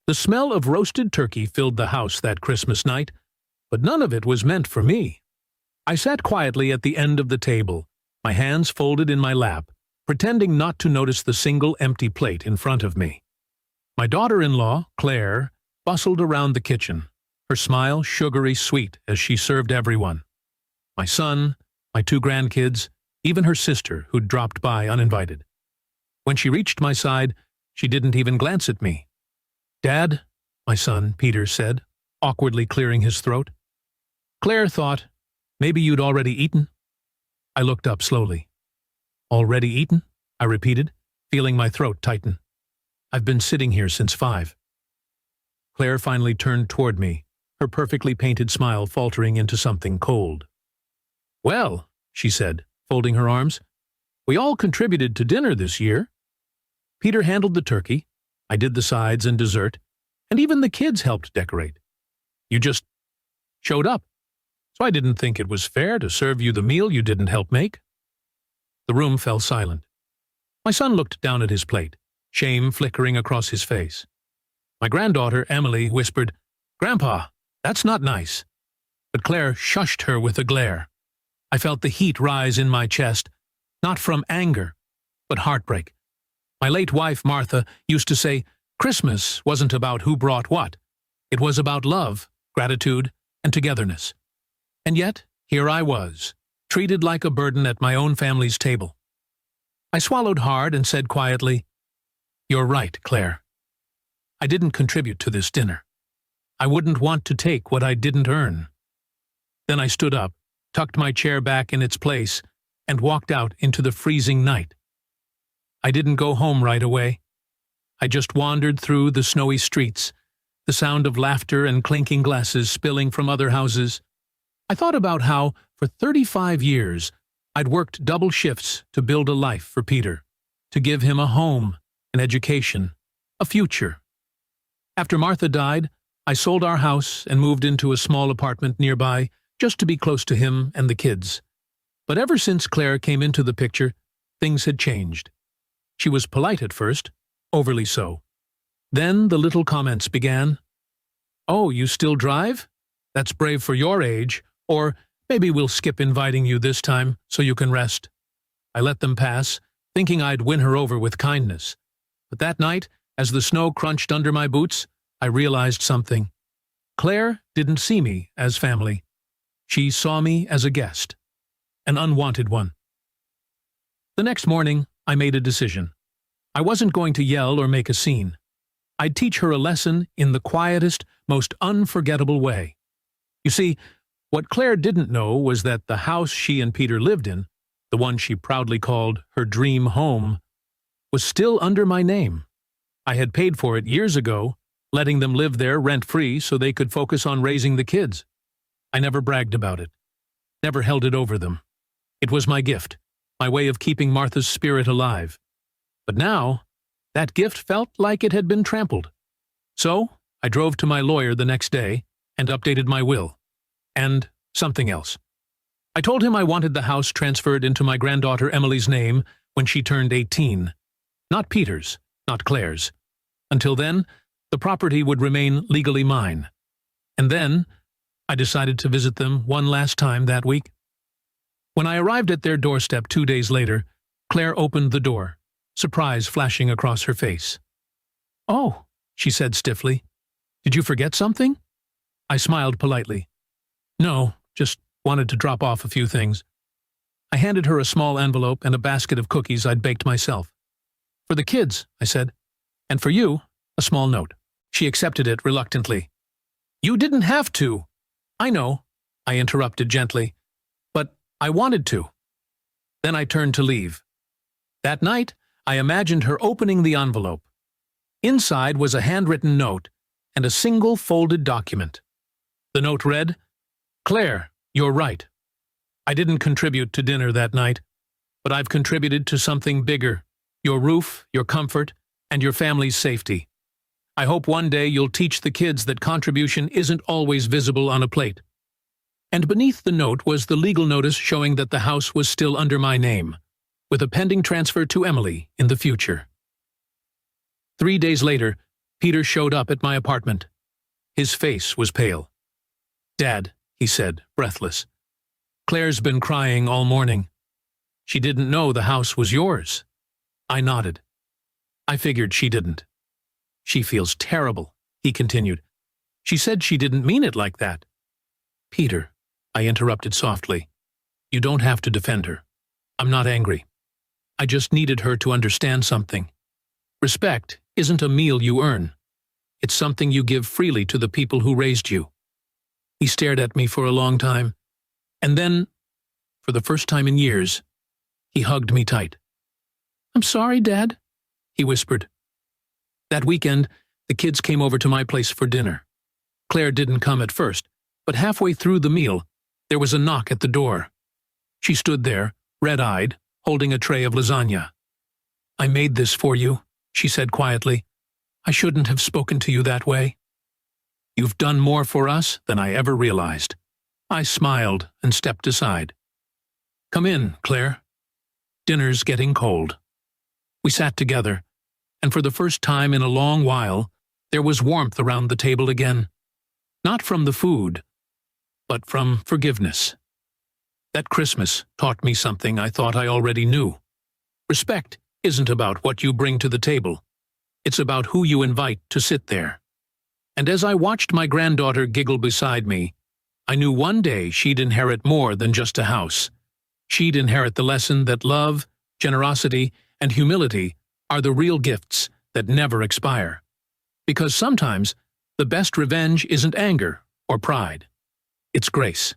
The smell of roasted turkey filled the house that Christmas night, but none of it was meant for me. I sat quietly at the end of the table, my hands folded in my lap, pretending not to notice the single empty plate in front of me. My daughter-in-law, Claire, bustled around the kitchen, her smile sugary sweet as she served everyone. My son, my 2 grandkids, even her sister, who'd dropped by uninvited. When she reached my side, she didn't even glance at me. "Dad," my son, Peter, said, awkwardly clearing his throat. Claire thought, "Maybe you'd already eaten?" I looked up slowly. "Already eaten?" I repeated, feeling my throat tighten. "I've been sitting here since 5. Claire finally turned toward me, her perfectly painted smile faltering into something cold. "Well," she said, folding her arms, "we all contributed to dinner this year. Peter handled the turkey, I did the sides and dessert, and even the kids helped decorate. You just showed up, so I didn't think it was fair to serve you the meal you didn't help make." The room fell silent. My son looked down at his plate, shame flickering across his face. My granddaughter, Emily, whispered, "Grandpa, that's not nice." But Claire shushed her with a glare. I felt the heat rise in my chest, not from anger, but heartbreak. My late wife, Martha, used to say, Christmas wasn't about who brought what. It was about love, gratitude, and togetherness. And yet, here I was, treated like a burden at my own family's table. I swallowed hard and said quietly, "You're right, Claire. I didn't contribute to this dinner. I wouldn't want to take what I didn't earn." Then I stood up, tucked my chair back in its place, and walked out into the freezing night. I didn't go home right away. I just wandered through the snowy streets, the sound of laughter and clinking glasses spilling from other houses. I thought about how, for 35 years, I'd worked double shifts to build a life for Peter, to give him a home, an education, a future. After Martha died, I sold our house and moved into a small apartment nearby, just to be close to him and the kids. But ever since Claire came into the picture, things had changed. She was polite at first, overly so. Then the little comments began. "Oh, you still drive? That's brave for your age," or "Maybe we'll skip inviting you this time so you can rest." I let them pass, thinking I'd win her over with kindness. But that night, as the snow crunched under my boots, I realized something. Claire didn't see me as family. She saw me as a guest, an unwanted one. The next morning, I made a decision. I wasn't going to yell or make a scene. I'd teach her a lesson in the quietest, most unforgettable way. You see, what Claire didn't know was that the house she and Peter lived in, the one she proudly called her dream home, was still under my name. I had paid for it years ago, letting them live there rent-free so they could focus on raising the kids. I never bragged about it, never held it over them. It was my gift, my way of keeping Martha's spirit alive. But now, that gift felt like it had been trampled. So, I drove to my lawyer the next day and updated my will. And something else. I told him I wanted the house transferred into my granddaughter Emily's name when she turned 18. Not Peter's, not Claire's. Until then, the property would remain legally mine. And then, I decided to visit them one last time that week. When I arrived at their doorstep 2 days later, Claire opened the door, surprise flashing across her face. "Oh," she said stiffly. "Did you forget something?" I smiled politely. "No, just wanted to drop off a few things." I handed her a small envelope and a basket of cookies I'd baked myself. "For the kids," I said, "and for you, a small note." She accepted it reluctantly. "You didn't have to." "I know," I interrupted gently, "but I wanted to." Then I turned to leave. That night, I imagined her opening the envelope. Inside was a handwritten note and a single folded document. The note read, "Claire, you're right. I didn't contribute to dinner that night, but I've contributed to something bigger, your roof, your comfort, and your family's safety. I hope one day you'll teach the kids that contribution isn't always visible on a plate." And beneath the note was the legal notice showing that the house was still under my name, with a pending transfer to Emily in the future. 3 days later, Peter showed up at my apartment. His face was pale. "Dad," he said, breathless, "Claire's been crying all morning. She didn't know the house was yours." I nodded. I figured she didn't. "She feels terrible," he continued. "She said she didn't mean it like that." "Peter," I interrupted softly, "you don't have to defend her. I'm not angry. I just needed her to understand something. Respect isn't a meal you earn. It's something you give freely to the people who raised you." He stared at me for a long time, and then, for the first time in years, he hugged me tight. "I'm sorry, Dad," he whispered. That weekend, the kids came over to my place for dinner. Claire didn't come at first, but halfway through the meal, there was a knock at the door. She stood there, red-eyed, holding a tray of lasagna. "I made this for you," she said quietly. "I shouldn't have spoken to you that way." "You've done more for us than I ever realized." I smiled and stepped aside. "Come in, Claire. Dinner's getting cold." We sat together, and for the first time in a long while, there was warmth around the table again. Not from the food, but from forgiveness. That Christmas taught me something I thought I already knew. Respect isn't about what you bring to the table. It's about who you invite to sit there. And as I watched my granddaughter giggle beside me, I knew one day she'd inherit more than just a house. She'd inherit the lesson that love, generosity, and humility are the real gifts that never expire. Because sometimes the best revenge isn't anger or pride. It's grace.